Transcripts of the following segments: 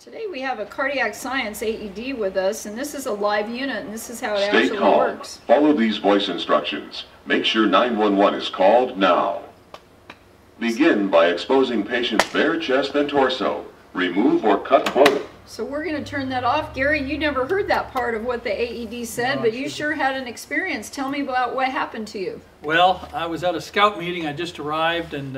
Today we have a cardiac science AED with us, and this is a live unit, and this is how it Stay actually calm. works. Follow these voice instructions. Make sure 911 is called now. Begin by exposing patient's bare chest and torso. Remove or cut clothing. So we're going to turn that off. Gary, you never heard that part of what the AED said, No, but you sure had an experience. Tell me about what happened to you. Well, I was at a scout meeting. I just arrived, and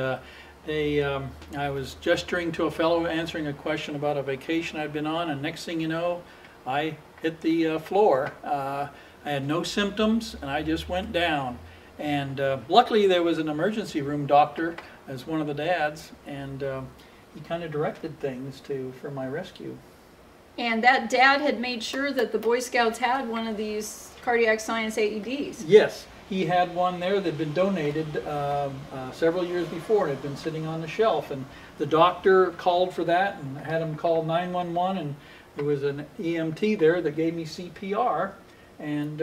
I was gesturing to a fellow answering a question about a vacation I'd been on, and next thing you know, I hit the floor. I had no symptoms, and I just went down. And luckily there was an emergency room doctor as one of the dads, and he kind of directed things for my rescue. And that dad had made sure that the Boy Scouts had one of these cardiac science AEDs. Yes, he had one there that had been donated several years before and had been sitting on the shelf. And the doctor called for that and had him call 911, and there was an EMT there that gave me CPR. And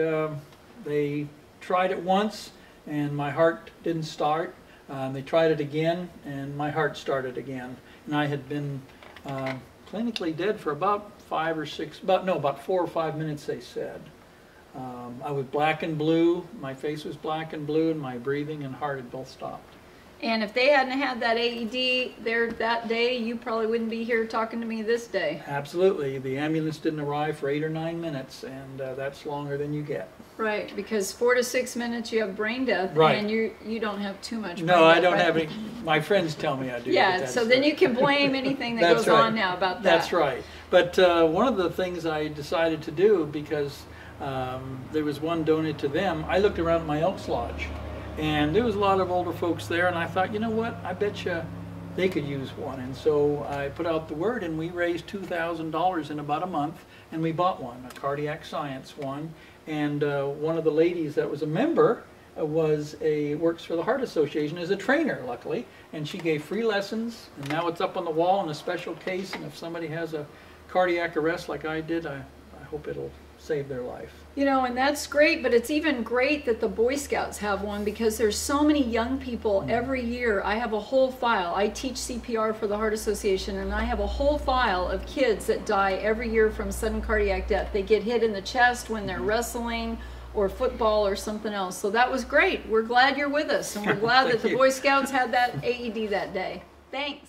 they tried it once, and my heart didn't start. They tried it again, and my heart started again. And I had been clinically dead for about 4 or 5 minutes, they said. I was black and blue, my face was black and blue, and my breathing and heart had both stopped. And if they hadn't had that AED there that day, you probably wouldn't be here talking to me this day. Absolutely. The ambulance didn't arrive for 8 or 9 minutes, and that's longer than you get. Right, because 4 to 6 minutes you have brain death, right. And you don't have too much brain death. No, I don't have any. My friends tell me I do. Yeah, so then you can blame anything that goes on now about that. That's right. But one of the things I decided to do, because there was one donated to them, I looked around at my Elks Lodge, and there was a lot of older folks there, and I thought, you know what, I bet you they could use one. And so I put out the word, and we raised $2,000 in about a month, and we bought one, a cardiac science one. And one of the ladies that was a member works for the Heart Association as a trainer, luckily, and she gave free lessons, and now it's up on the wall in a special case, and if somebody has a cardiac arrest like I did, I hope it'll save their life. You know, and that's great, but it's even great that the Boy Scouts have one, because there's so many young people every year. I have a whole file. I teach CPR for the Heart Association, and I have a whole file of kids that die every year from sudden cardiac death. They get hit in the chest when they're wrestling or football or something else. So that was great. We're glad you're with us, and we're glad that the Boy Scouts had that AED that day. Thanks.